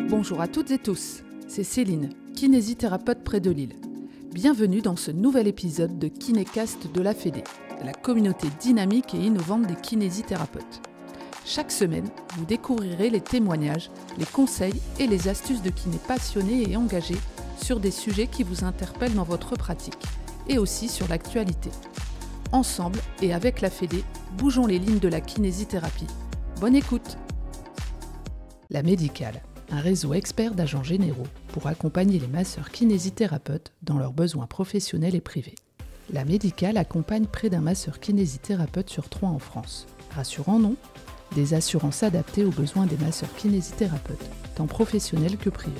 Bonjour à toutes et tous, c'est Céline, kinésithérapeute près de Lille. Bienvenue dans ce nouvel épisode de Kinécast de la Fédé, de la communauté dynamique et innovante des kinésithérapeutes. Chaque semaine, vous découvrirez les témoignages, les conseils et les astuces de kinés passionnés et engagés sur des sujets qui vous interpellent dans votre pratique et aussi sur l'actualité. Ensemble et avec la Fédé, bougeons les lignes de la kinésithérapie. Bonne écoute! La Médicale, un réseau expert d'agents généraux pour accompagner les masseurs kinésithérapeutes dans leurs besoins professionnels et privés. La Médicale accompagne près d'un masseur kinésithérapeute sur 3 en France. Rassurant, non ? Des assurances adaptées aux besoins des masseurs kinésithérapeutes, tant professionnels que privés.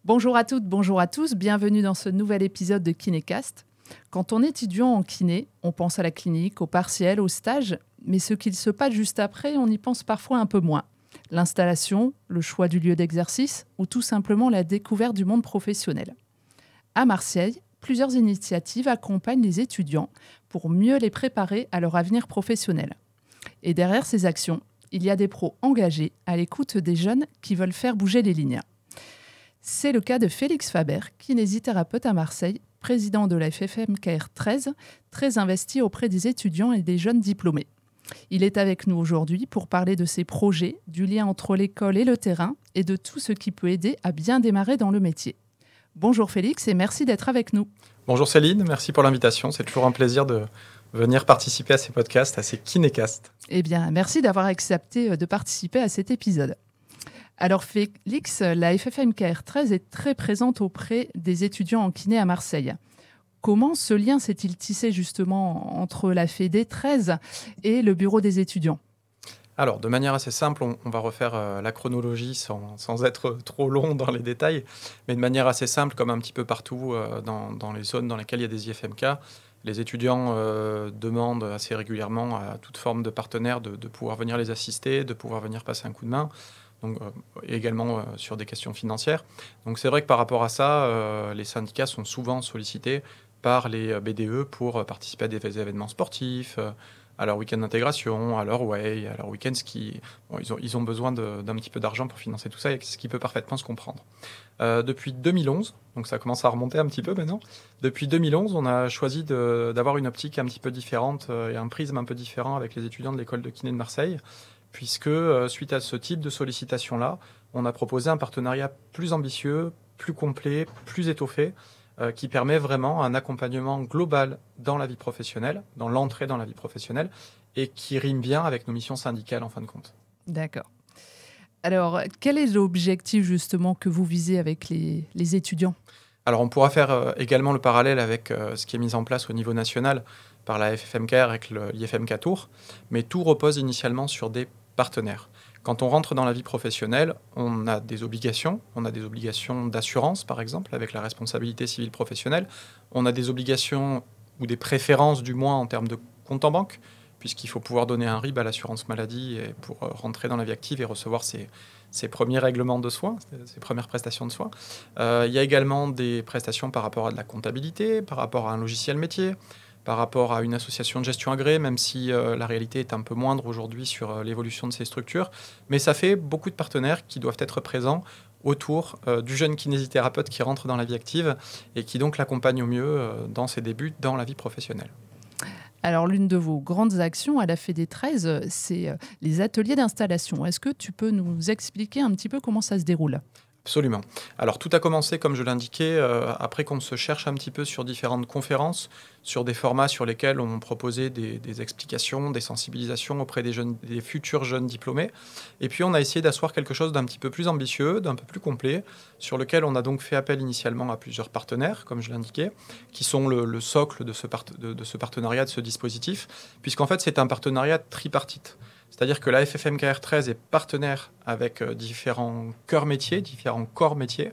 Bonjour à toutes, bonjour à tous, bienvenue dans ce nouvel épisode de Kinécast. Quand on est étudiant en kiné, on pense à la clinique, au partiel, au stage, mais ce qu'il se passe juste après, on y pense parfois un peu moins. L'installation, le choix du lieu d'exercice ou tout simplement la découverte du monde professionnel. À Marseille, plusieurs initiatives accompagnent les étudiants pour mieux les préparer à leur avenir professionnel. Et derrière ces actions, il y a des pros engagés à l'écoute des jeunes qui veulent faire bouger les lignes. C'est le cas de Félix Faber, kinésithérapeute à Marseille, président de la FFMKR 13, très investi auprès des étudiants et des jeunes diplômés. Il est avec nous aujourd'hui pour parler de ses projets, du lien entre l'école et le terrain et de tout ce qui peut aider à bien démarrer dans le métier. Bonjour Félix et merci d'être avec nous. Bonjour Céline, merci pour l'invitation. C'est toujours un plaisir de venir participer à ces podcasts, à ces kinécasts. Eh bien, merci d'avoir accepté de participer à cet épisode. Alors Félix, la FFMKR 13 est très présente auprès des étudiants en kiné à Marseille. Comment ce lien s'est-il tissé justement entre la Fédé 13 et le bureau des étudiants ? Alors, de manière assez simple, on va refaire la chronologie sans être trop long dans les détails, mais de manière assez simple, comme un petit peu partout dans les zones dans lesquelles il y a des IFMK, les étudiants demandent assez régulièrement à toute forme de partenaire de pouvoir venir les assister, de pouvoir venir passer un coup de main. Donc, également sur des questions financières. Donc c'est vrai que par rapport à ça, les syndicats sont souvent sollicités par les BDE pour participer à des événements sportifs, à leur week-end d'intégration, à leur way, à leur week-end ski. Bon, ils ont besoin d'un petit peu d'argent pour financer tout ça, et ce qui peut parfaitement se comprendre. Depuis 2011, donc ça commence à remonter un petit peu maintenant, depuis 2011, on a choisi d'avoir une optique un petit peu différente et un prisme un peu différent avec les étudiants de l'école de kiné de Marseille, puisque suite à ce type de sollicitation-là, on a proposé un partenariat plus ambitieux, plus complet, plus étoffé, qui permet vraiment un accompagnement global dans la vie professionnelle, dans l'entrée dans la vie professionnelle, et qui rime bien avec nos missions syndicales en fin de compte. D'accord. Alors, quel est l'objectif justement que vous visez avec les étudiants ? Alors, on pourra faire également le parallèle avec ce qui est mis en place au niveau national par la FFMKR avec l'IFMK Tours, mais tout repose initialement sur des partenaires. Quand on rentre dans la vie professionnelle, on a des obligations d'assurance par exemple, avec la responsabilité civile professionnelle, on a des obligations ou des préférences du moins en termes de compte en banque, puisqu'il faut pouvoir donner un RIB à l'assurance maladie et pour rentrer dans la vie active et recevoir ses premiers règlements de soins, ses premières prestations de soins. Il y a également des prestations par rapport à de la comptabilité, par rapport à un logiciel métier, par rapport à une association de gestion agréée, même si la réalité est un peu moindre aujourd'hui sur l'évolution de ces structures. Mais ça fait beaucoup de partenaires qui doivent être présents autour du jeune kinésithérapeute qui rentre dans la vie active et qui donc l'accompagne au mieux dans ses débuts dans la vie professionnelle. Alors, l'une de vos grandes actions à la Fédé 13, c'est les ateliers d'installation. Est-ce que tu peux nous expliquer un petit peu comment ça se déroule ? Absolument. Alors tout a commencé, comme je l'indiquais, après qu'on se cherche un petit peu sur différentes conférences, sur des formats sur lesquels on proposait des explications, des sensibilisations auprès des futurs jeunes diplômés. Et puis on a essayé d'asseoir quelque chose d'un petit peu plus ambitieux, d'un peu plus complet, sur lequel on a donc fait appel initialement à plusieurs partenaires, comme je l'indiquais, qui sont le socle de ce partenariat, de ce dispositif, puisqu'en fait c'est un partenariat tripartite. C'est-à-dire que la FFMKR 13 est partenaire avec différents cœurs métiers, différents corps métiers.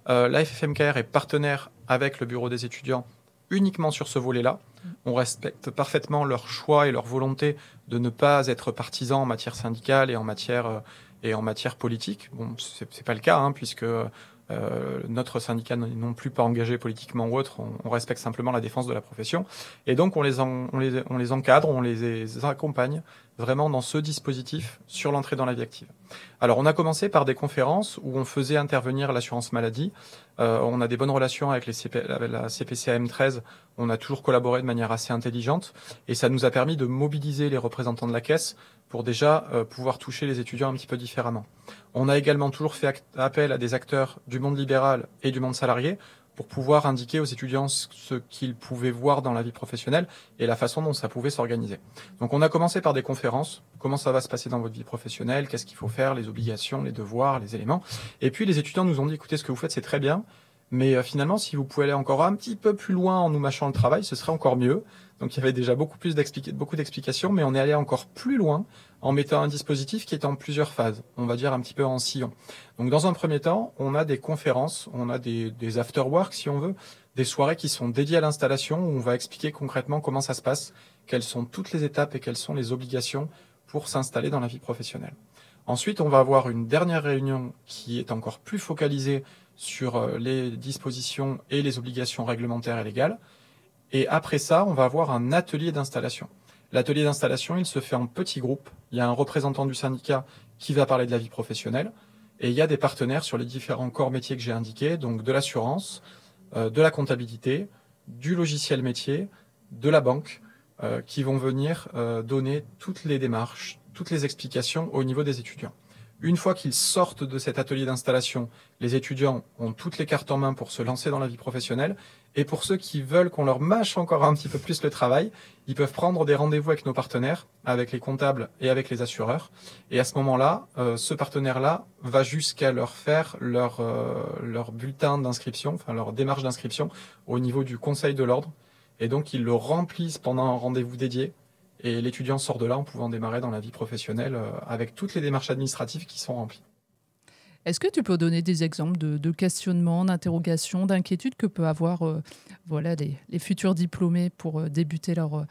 La FFMKR est partenaire avec le bureau des étudiants uniquement sur ce volet-là. On respecte parfaitement leur choix et leur volonté de ne pas être partisans en matière syndicale et en matière politique. Bon, c'est pas le cas, puisque Notre syndicat n'est non plus pas engagé politiquement ou autre, on respecte simplement la défense de la profession. Et donc on les encadre, on les accompagne vraiment dans ce dispositif sur l'entrée dans la vie active. Alors on a commencé par des conférences où on faisait intervenir l'assurance maladie. On a des bonnes relations avec la CPCAM 13, on a toujours collaboré de manière assez intelligente et ça nous a permis de mobiliser les représentants de la caisse pour déjà pouvoir toucher les étudiants un petit peu différemment. On a également toujours fait appel à des acteurs du monde libéral et du monde salarié pour pouvoir indiquer aux étudiants ce qu'ils pouvaient voir dans la vie professionnelle et la façon dont ça pouvait s'organiser. Donc on a commencé par des conférences, comment ça va se passer dans votre vie professionnelle, qu'est-ce qu'il faut faire, les obligations, les devoirs, les éléments. Et puis les étudiants nous ont dit, écoutez, ce que vous faites c'est très bien, mais finalement si vous pouvez aller encore un petit peu plus loin en nous mâchant le travail, ce serait encore mieux. Donc il y avait déjà beaucoup d'explications, mais on est allé encore plus loin en mettant un dispositif qui est en plusieurs phases, on va dire un petit peu en sillon. Donc dans un premier temps, on a des conférences, on a des after-work si on veut, des soirées qui sont dédiées à l'installation où on va expliquer concrètement comment ça se passe, quelles sont toutes les étapes et quelles sont les obligations pour s'installer dans la vie professionnelle. Ensuite, on va avoir une dernière réunion qui est encore plus focalisée sur les dispositions et les obligations réglementaires et légales. Et après ça, on va avoir un atelier d'installation. L'atelier d'installation, il se fait en petits groupes. Il y a un représentant du syndicat qui va parler de la vie professionnelle. Et il y a des partenaires sur les différents corps métiers que j'ai indiqués, donc de l'assurance, de la comptabilité, du logiciel métier, de la banque, qui vont venir donner toutes les démarches, toutes les explications au niveau des étudiants. Une fois qu'ils sortent de cet atelier d'installation, les étudiants ont toutes les cartes en main pour se lancer dans la vie professionnelle. Et pour ceux qui veulent qu'on leur mâche encore un petit peu plus le travail, ils peuvent prendre des rendez-vous avec nos partenaires, avec les comptables et avec les assureurs. Et à ce moment-là, ce partenaire-là va jusqu'à leur faire leur bulletin d'inscription, enfin leur démarche d'inscription au niveau du Conseil de l'ordre. Et donc, ils le remplissent pendant un rendez-vous dédié. Et l'étudiant sort de là en pouvant démarrer dans la vie professionnelle avec toutes les démarches administratives qui sont remplies. Est-ce que tu peux donner des exemples de questionnements, d'interrogations, d'inquiétudes que peuvent avoir les futurs diplômés pour débuter leur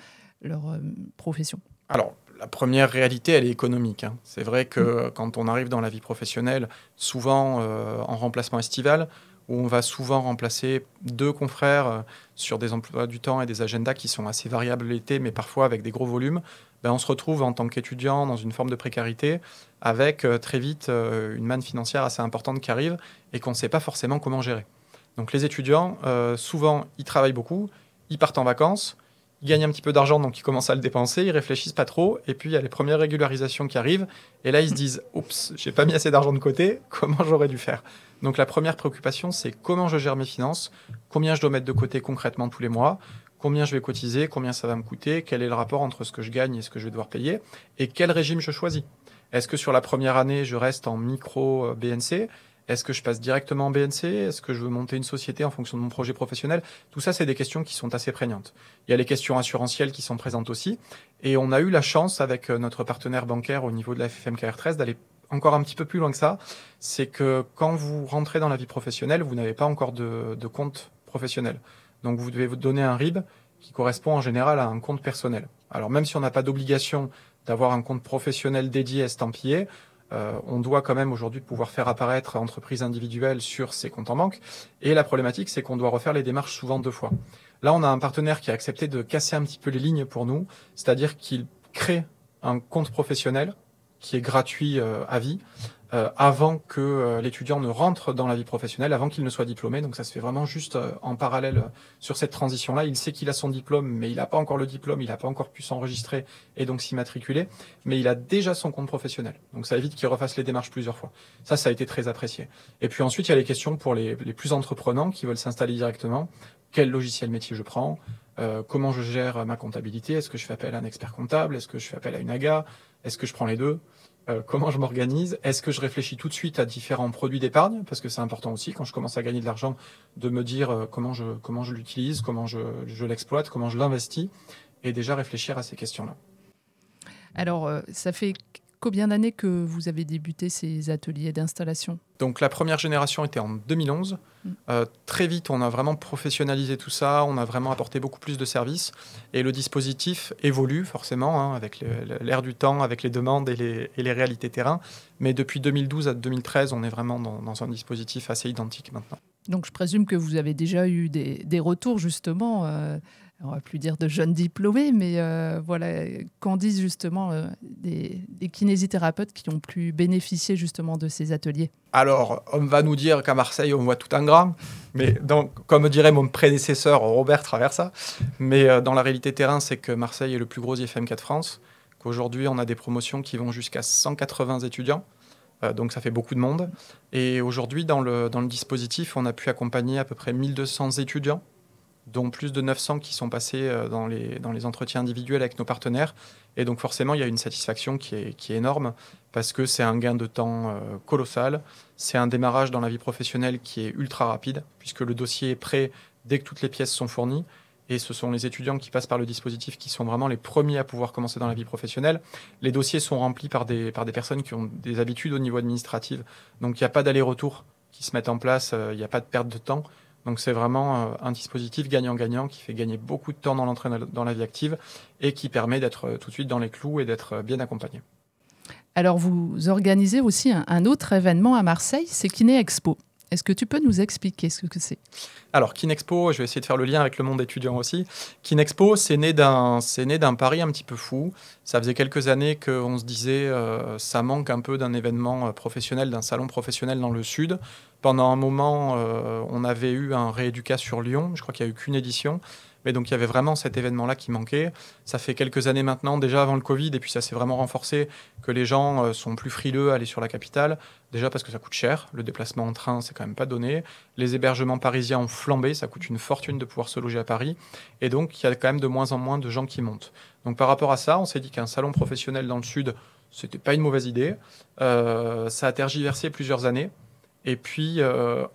profession? Alors, la première réalité, elle est économique. C'est vrai que quand on arrive dans la vie professionnelle, souvent en remplacement estival, où on va souvent remplacer deux confrères sur des emplois du temps et des agendas qui sont assez variables l'été, mais parfois avec des gros volumes, on se retrouve en tant qu'étudiant dans une forme de précarité avec très vite une manne financière assez importante qui arrive et qu'on ne sait pas forcément comment gérer. Donc les étudiants, souvent, ils travaillent beaucoup, ils partent en vacances, ils gagnent un petit peu d'argent, donc ils commencent à le dépenser, ils réfléchissent pas trop, et puis il y a les premières régularisations qui arrivent, et là ils se disent « Oups, j'ai pas mis assez d'argent de côté, comment j'aurais dû faire ?» Donc la première préoccupation, c'est comment je gère mes finances, combien je dois mettre de côté concrètement tous les mois, combien je vais cotiser, combien ça va me coûter, quel est le rapport entre ce que je gagne et ce que je vais devoir payer, et quel régime je choisis. Est-ce que sur la première année, je reste en micro BNC ? Est-ce que je passe directement en BNC ? Est-ce que je veux monter une société en fonction de mon projet professionnel ? Tout ça, c'est des questions qui sont assez prégnantes. Il y a les questions assurantielles qui sont présentes aussi. Et on a eu la chance, avec notre partenaire bancaire au niveau de la FFMKR 13, d'aller encore un petit peu plus loin que ça. C'est que quand vous rentrez dans la vie professionnelle, vous n'avez pas encore de compte professionnel. Donc vous devez vous donner un RIB qui correspond en général à un compte personnel. Alors même si on n'a pas d'obligation d'avoir un compte professionnel dédié estampillé, on doit quand même aujourd'hui pouvoir faire apparaître entreprise individuelle sur ses comptes en banque. Et la problématique, c'est qu'on doit refaire les démarches souvent 2 fois. Là, on a un partenaire qui a accepté de casser un petit peu les lignes pour nous, c'est-à-dire qu'il crée un compte professionnel qui est gratuit à vie, avant que l'étudiant ne rentre dans la vie professionnelle, avant qu'il ne soit diplômé. Donc ça se fait vraiment juste en parallèle sur cette transition-là. Il sait qu'il a son diplôme, mais il n'a pas encore le diplôme, il n'a pas encore pu s'enregistrer et donc s'immatriculer, mais il a déjà son compte professionnel. Donc ça évite qu'il refasse les démarches plusieurs fois. Ça a été très apprécié. Et puis ensuite, il y a les questions pour les plus entreprenants qui veulent s'installer directement. Quel logiciel métier je prends ? Comment je gère ma comptabilité ? Est-ce que je fais appel à un expert comptable ? Est-ce que je fais appel à une AGA ? Est-ce que je prends les deux ? Comment je m'organise ? Est-ce que je réfléchis tout de suite à différents produits d'épargne ? Parce que c'est important aussi, quand je commence à gagner de l'argent, de me dire comment je l'utilise, comment je l'exploite, comment je l'investis, et déjà réfléchir à ces questions-là. Alors, ça fait combien d'années que vous avez débuté ces ateliers d'installation? Donc la première génération était en 2011. Très vite, on a vraiment professionnalisé tout ça, on a vraiment apporté beaucoup plus de services. Et le dispositif évolue forcément, avec l'air du temps, avec les demandes et les réalités terrain. Mais depuis 2012 à 2013, on est vraiment dans un dispositif assez identique maintenant. Donc je présume que vous avez déjà eu des retours justement, on va plus dire de jeunes diplômés, mais voilà, qu'en disent justement des kinésithérapeutes qui ont pu bénéficier justement de ces ateliers? Alors, on va nous dire qu'à Marseille, on voit tout en grand, mais donc, comme dirait mon prédécesseur Robert Traversa, mais dans la réalité terrain, c'est que Marseille est le plus gros IFMK de France, qu'aujourd'hui, on a des promotions qui vont jusqu'à 180 étudiants. Donc ça fait beaucoup de monde. Et aujourd'hui, dans le dispositif, on a pu accompagner à peu près 1200 étudiants, dont plus de 900 qui sont passés dans les entretiens individuels avec nos partenaires. Et donc forcément, il y a une satisfaction qui est énorme, parce que c'est un gain de temps colossal. C'est un démarrage dans la vie professionnelle qui est ultra rapide, puisque le dossier est prêt dès que toutes les pièces sont fournies. Et ce sont les étudiants qui passent par le dispositif qui sont vraiment les premiers à pouvoir commencer dans la vie professionnelle. Les dossiers sont remplis par des personnes qui ont des habitudes au niveau administratif. Donc il n'y a pas d'aller-retour qui se mettent en place, il n'y a pas de perte de temps. Donc c'est vraiment un dispositif gagnant-gagnant qui fait gagner beaucoup de temps dans l'entrée dans la vie active et qui permet d'être tout de suite dans les clous et d'être bien accompagné. Alors vous organisez aussi un autre événement à Marseille, c'est Kiné Expo. Est-ce que tu peux nous expliquer ce que c'est? Alors, Kinexpo, je vais essayer de faire le lien avec le monde étudiant aussi. Kinexpo, c'est né d'un pari un petit peu fou. Ça faisait quelques années qu'on se disait ça manque un peu d'un événement professionnel, d'un salon professionnel dans le Sud. Pendant un moment, on avait eu un Rééduca sur Lyon. Je crois qu'il n'y a eu qu'une édition. Mais donc, il y avait vraiment cet événement-là qui manquait. Ça fait quelques années maintenant, déjà avant le Covid, et puis ça s'est vraiment renforcé, que les gens sont plus frileux à aller sur la capitale. Déjà parce que ça coûte cher. Le déplacement en train, c'est quand même pas donné. Les hébergements parisiens ont flambé. Ça coûte une fortune de pouvoir se loger à Paris. Et donc, il y a quand même de moins en moins de gens qui montent. Donc, par rapport à ça, on s'est dit qu'un salon professionnel dans le Sud, c'était pas une mauvaise idée. Ça a tergiversé plusieurs années. Et puis,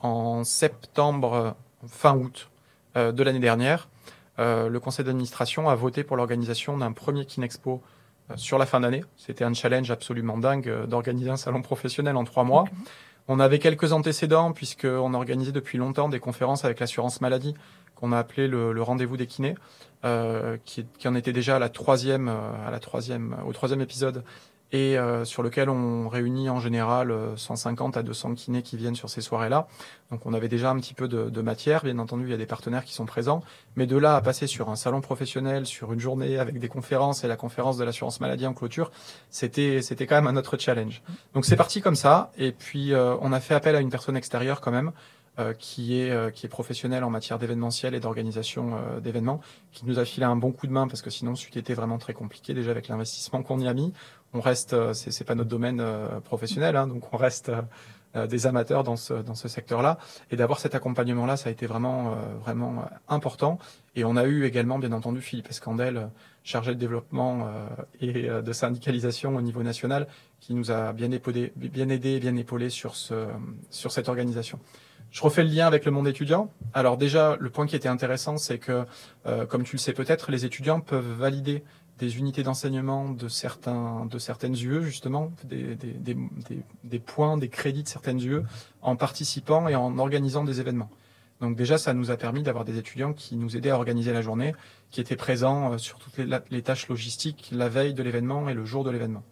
en septembre, fin août de l'année dernière, le conseil d'administration a voté pour l'organisation d'un premier Kinexpo sur la fin d'année. C'était un challenge absolument dingue d'organiser un salon professionnel en 3 mois. On avait quelques antécédents puisqu'on organisait depuis longtemps des conférences avec l'assurance maladie qu'on a appelé le rendez-vous des kinés, qui en était déjà au troisième épisode et sur lequel on réunit en général 150 à 200 kinés qui viennent sur ces soirées-là. Donc on avait déjà un petit peu de matière. Bien entendu, il y a des partenaires qui sont présents. Mais de là à passer sur un salon professionnel, sur une journée avec des conférences et la conférence de l'assurance maladie en clôture, c'était quand même un autre challenge. Donc c'est parti comme ça. Et puis on a fait appel à une personne extérieure quand même, qui est professionnelle en matière d'événementiel et d'organisation d'événements, qui nous a filé un bon coup de main parce que sinon, c'eût été vraiment très compliqué déjà avec l'investissement qu'on y a mis. On reste, c'est pas notre domaine professionnel, donc on reste des amateurs dans ce secteur-là. Et d'avoir cet accompagnement-là, ça a été vraiment important. Et on a eu également, bien entendu, Philippe Escandel, chargé de développement et de syndicalisation au niveau national, qui nous a bien aidé et bien épaulé sur cette organisation. Je refais le lien avec le monde étudiant. Alors déjà, le point qui était intéressant, c'est que, comme tu le sais peut-être, les étudiants peuvent valider des unités d'enseignement de certaines UE, justement, des points, des crédits de certaines UE, en participant et en organisant des événements. Donc déjà, ça nous a permis d'avoir des étudiants qui nous aidaient à organiser la journée, qui étaient présents sur toutes les tâches logistiques la veille de l'événement et le jour de l'événement.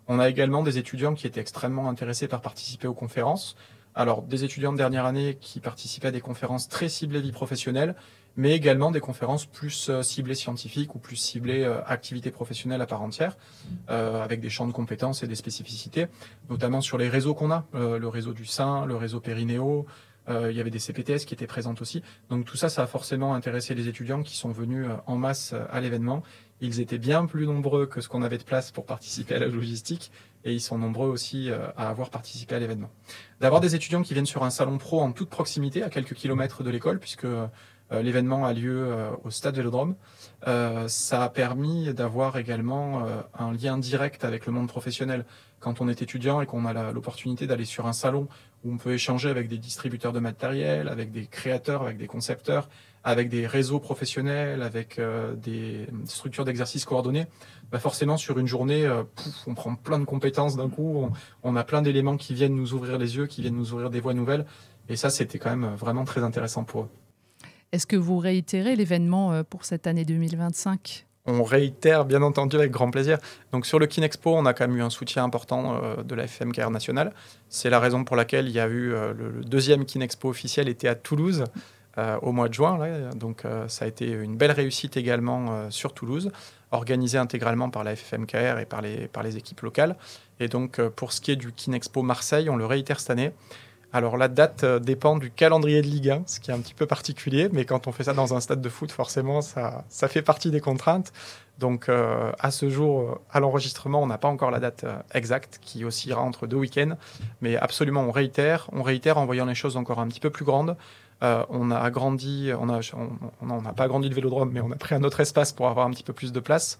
On a également des étudiants qui étaient extrêmement intéressés par participer aux conférences. Alors, des étudiants de dernière année qui participaient à des conférences très ciblées vie professionnelle, mais également des conférences plus ciblées scientifiques ou plus ciblées activités professionnelles à part entière, avec des champs de compétences et des spécificités, notamment sur les réseaux qu'on a, le réseau du sein, le réseau périnéo. Il y avait des CPTS qui étaient présentes aussi. Donc tout ça, ça a forcément intéressé les étudiants qui sont venus en masse à l'événement. Ils étaient bien plus nombreux que ce qu'on avait de place pour participer à la logistique et ils sont nombreux aussi à avoir participé à l'événement. D'avoir des étudiants qui viennent sur un salon pro en toute proximité, à quelques kilomètres de l'école, puisque L'événement a lieu au Stade Vélodrome. Ça a permis d'avoir également un lien direct avec le monde professionnel. Quand on est étudiant et qu'on a l'opportunité d'aller sur un salon où on peut échanger avec des distributeurs de matériel, avec des créateurs, avec des concepteurs, avec des réseaux professionnels, avec des structures d'exercice coordonnées, bah forcément sur une journée, on prend plein de compétences d'un coup, on a plein d'éléments qui viennent nous ouvrir les yeux, qui viennent nous ouvrir des voies nouvelles. Et ça, c'était quand même vraiment très intéressant pour eux. Est-ce que vous réitérez l'événement pour cette année 2025 ? On réitère, bien entendu, avec grand plaisir. Donc sur le Kinexpo, on a quand même eu un soutien important de la FMKR nationale. C'est la raison pour laquelle il y a eu le deuxième Kinexpo officiel était à Toulouse au mois de juin. Là. Donc ça a été une belle réussite également sur Toulouse, organisée intégralement par la FMKR et par les équipes locales. Et donc pour ce qui est du Kinexpo Marseille, on le réitère cette année. Alors la date dépend du calendrier de Ligue 1, ce qui est un petit peu particulier, mais quand on fait ça dans un stade de foot, forcément, ça fait partie des contraintes. Donc à ce jour, à l'enregistrement, on n'a pas encore la date exacte, qui oscillera entre 2 week-ends, mais absolument, on réitère en voyant les choses encore un petit peu plus grandes. On a agrandi, on n'a pas agrandi le Vélodrome, mais on a pris un autre espace pour avoir un petit peu plus de place.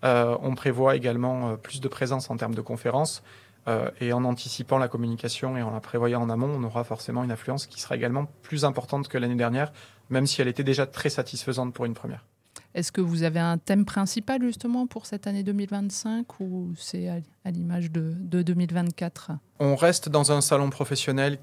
On prévoit également plus de présence en termes de conférences. Et en anticipant la communication et en la prévoyant en amont, on aura forcément une affluence qui sera également plus importante que l'année dernière, même si elle était déjà très satisfaisante pour une première. Est-ce que vous avez un thème principal justement pour cette année 2025 ou c'est à l'image de 2024 ? On reste dans un salon professionnel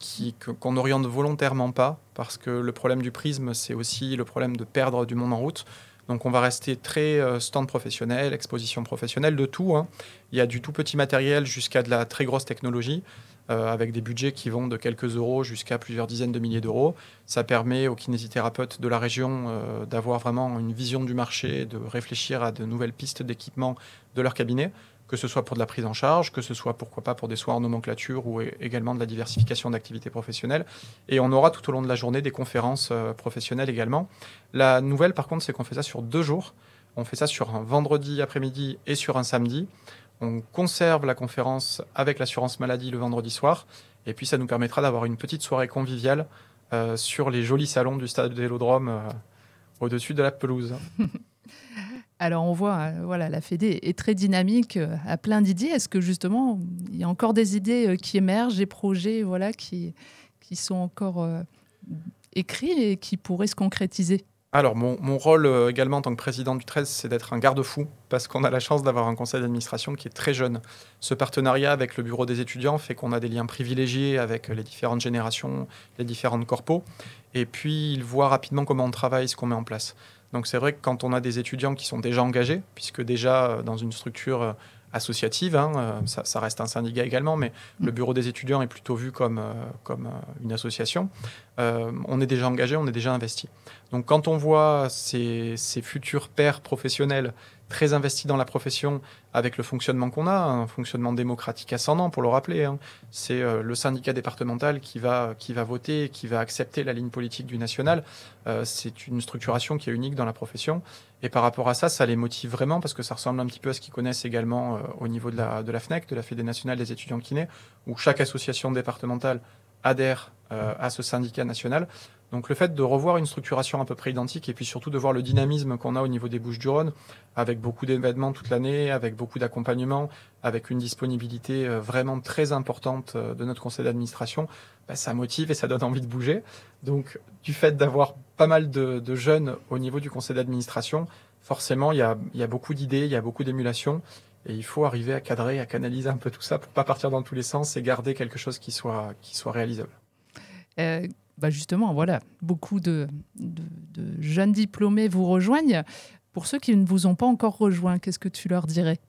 qu'on n'oriente volontairement pas, parce que le problème du prisme, c'est aussi le problème de perdre du monde en route. Donc on va rester très stand professionnel, exposition professionnelle, de tout. Hein. Il y a du tout petit matériel jusqu'à de la très grosse technologie, avec des budgets qui vont de quelques euros jusqu'à plusieurs dizaines de milliers d'euros. Ça permet aux kinésithérapeutes de la région d'avoir vraiment une vision du marché, de réfléchir à de nouvelles pistes d'équipement de leur cabinet, que ce soit pour de la prise en charge, que ce soit pourquoi pas pour des soins en nomenclature ou également de la diversification d'activités professionnelles. Et on aura tout au long de la journée des conférences professionnelles également. La nouvelle par contre, c'est qu'on fait ça sur 2 jours. On fait ça sur un vendredi après-midi et sur un samedi. On conserve la conférence avec l'assurance maladie le vendredi soir. Et puis ça nous permettra d'avoir une petite soirée conviviale sur les jolis salons du stade de Vélodrome au-dessus de la pelouse. Alors on voit, voilà, la Fédé est très dynamique, a plein d'idées. Est-ce que justement, il y a encore des idées qui émergent, des projets voilà, qui sont encore écrits et qui pourraient se concrétiser ? Alors, mon rôle également en tant que président du 13, c'est d'être un garde-fou, parce qu'on a la chance d'avoir un conseil d'administration qui est très jeune. Ce partenariat avec le bureau des étudiants fait qu'on a des liens privilégiés avec les différentes générations, les différentes corpos, et puis ils voient rapidement comment on travaille, ce qu'on met en place. Donc c'est vrai que quand on a des étudiants qui sont déjà engagés, puisque déjà dans une structure associative, hein, ça reste un syndicat également, mais le bureau des étudiants est plutôt vu comme une association, on est déjà engagé, on est déjà investi. Donc quand on voit ces futurs pairs professionnels très investis dans la profession avec le fonctionnement qu'on a, un fonctionnement démocratique ascendant pour le rappeler, hein, c'est le syndicat départemental qui va voter, qui va accepter la ligne politique du national. C'est une structuration qui est unique dans la profession. Et par rapport à ça, ça les motive vraiment parce que ça ressemble un petit peu à ce qu'ils connaissent également au niveau de la FNEC, de la Fédé nationale des étudiants kinés, où chaque association départementale adhère à ce syndicat national. Donc le fait de revoir une structuration à peu près identique et puis surtout de voir le dynamisme qu'on a au niveau des Bouches-du-Rhône, avec beaucoup d'événements toute l'année, avec beaucoup d'accompagnement, avec une disponibilité vraiment très importante de notre conseil d'administration, bah, ça motive et ça donne envie de bouger. Donc du fait d'avoir pas mal de jeunes au niveau du conseil d'administration, forcément il y a beaucoup d'idées, il y a beaucoup d'émulation. Et il faut arriver à cadrer, à canaliser un peu tout ça pour pas partir dans tous les sens et garder quelque chose qui soit réalisable. Bah justement, voilà, beaucoup de jeunes diplômés vous rejoignent. Pour ceux qui ne vous ont pas encore rejoint, qu'est-ce que tu leur dirais ?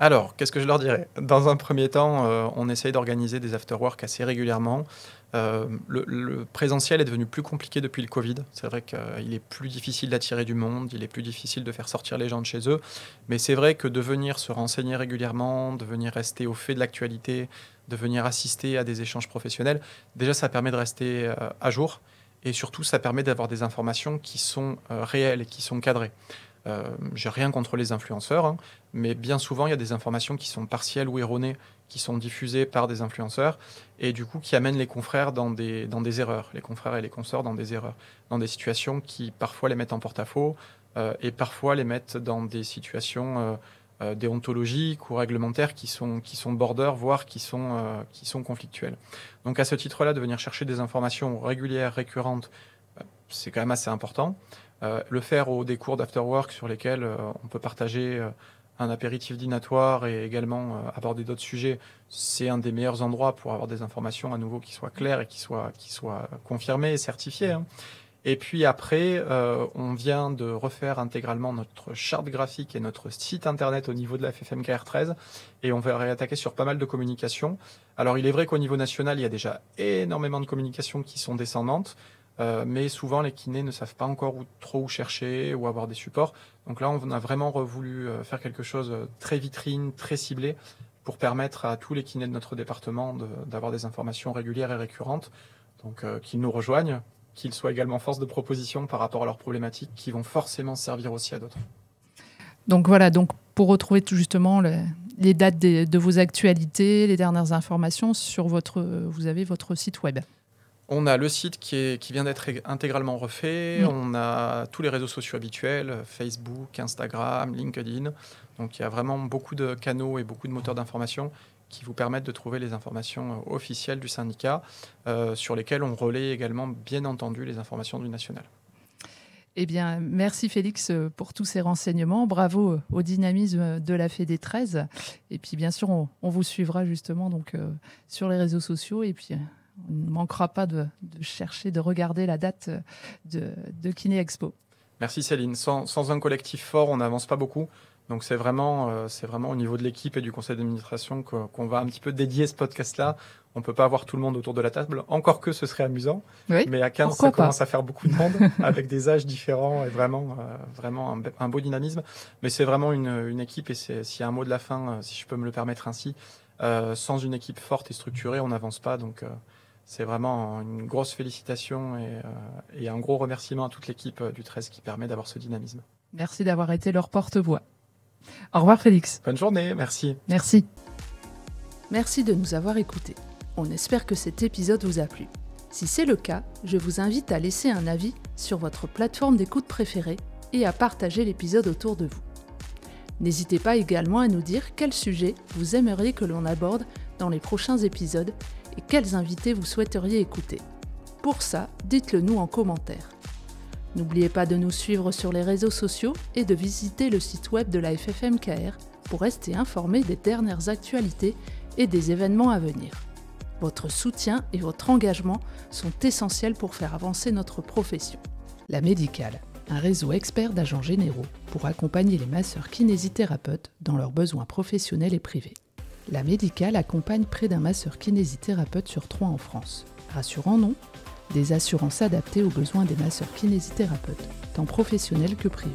Alors, qu'est-ce que je leur dirais ? Dans un premier temps, on essaye d'organiser des after-work assez régulièrement. Le présentiel est devenu plus compliqué depuis le Covid. C'est vrai qu'il est plus difficile d'attirer du monde, il est plus difficile de faire sortir les gens de chez eux. Mais c'est vrai que de venir se renseigner régulièrement, de venir rester au fait de l'actualité, de venir assister à des échanges professionnels, déjà ça permet de rester à jour. Et surtout, ça permet d'avoir des informations qui sont réelles et qui sont cadrées. J'ai rien contre les influenceurs, hein, mais bien souvent, il y a des informations qui sont partielles ou erronées, qui sont diffusés par des influenceurs et du coup qui amènent les confrères dans des erreurs, les confrères et les consorts dans des erreurs, dans des situations qui parfois les mettent en porte-à-faux et parfois les mettent dans des situations déontologiques ou réglementaires qui sont border, voire qui sont conflictuelles. Donc à ce titre-là, de venir chercher des informations régulières, récurrentes, c'est quand même assez important. Le faire des cours d'afterwork sur lesquels on peut partager un apéritif dînatoire et également aborder d'autres sujets, c'est un des meilleurs endroits pour avoir des informations à nouveau qui soient claires et qui soient confirmées et certifiées, hein. Et puis après, on vient de refaire intégralement notre charte graphique et notre site internet au niveau de la FFMKR13 et on va réattaquer sur pas mal de communications. Alors il est vrai qu'au niveau national, il y a déjà énormément de communications qui sont descendantes, mais souvent les kinés ne savent pas encore où chercher ou avoir des supports. Donc là, on a vraiment voulu faire quelque chose de très vitrine, très ciblé pour permettre à tous les kinés de notre département d'avoir des informations régulières et récurrentes. Donc qu'ils nous rejoignent, qu'ils soient également force de proposition par rapport à leurs problématiques qui vont forcément servir aussi à d'autres. Donc voilà, donc pour retrouver tout justement les dates de vos actualités, les dernières informations, vous avez votre site web. On a le site qui vient d'être intégralement refait. On a tous les réseaux sociaux habituels, Facebook, Instagram, LinkedIn. Donc il y a vraiment beaucoup de canaux et beaucoup de moteurs d'information qui vous permettent de trouver les informations officielles du syndicat, sur lesquelles on relaie également, bien entendu, les informations du national. Eh bien, merci Félix pour tous ces renseignements. Bravo au dynamisme de la Fédé 13. Et puis, bien sûr, on vous suivra justement donc, sur les réseaux sociaux. Et puis, on ne manquera pas de chercher, de regarder la date de Kiné Expo. Merci Céline. Sans un collectif fort, on n'avance pas beaucoup. Donc c'est vraiment au niveau de l'équipe et du conseil d'administration qu'on va un petit peu dédier ce podcast-là. On ne peut pas avoir tout le monde autour de la table, encore que ce serait amusant. Oui, mais à 15, ça commence à faire beaucoup de monde, avec des âges différents et vraiment un beau dynamisme. Mais c'est vraiment une équipe, et s'il y a un mot de la fin, si je peux me le permettre ainsi, sans une équipe forte et structurée, on n'avance pas. Donc c'est vraiment une grosse félicitation et un gros remerciement à toute l'équipe du 13 qui permet d'avoir ce dynamisme. Merci d'avoir été leur porte-voix. Au revoir Félix. Bonne journée, merci. Merci. Merci de nous avoir écoutés. On espère que cet épisode vous a plu. Si c'est le cas, je vous invite à laisser un avis sur votre plateforme d'écoute préférée et à partager l'épisode autour de vous. N'hésitez pas également à nous dire quel sujet vous aimeriez que l'on aborde dans les prochains épisodes et quels invités vous souhaiteriez écouter. Pour ça, dites-le nous en commentaire. N'oubliez pas de nous suivre sur les réseaux sociaux et de visiter le site web de la FFMKR pour rester informé des dernières actualités et des événements à venir. Votre soutien et votre engagement sont essentiels pour faire avancer notre profession. La Médicale, un réseau expert d'agents généraux pour accompagner les masseurs kinésithérapeutes dans leurs besoins professionnels et privés. La Médicale accompagne près d'un masseur kinésithérapeute sur 3 en France. Rassurant non ? Des assurances adaptées aux besoins des masseurs kinésithérapeutes, tant professionnels que privés.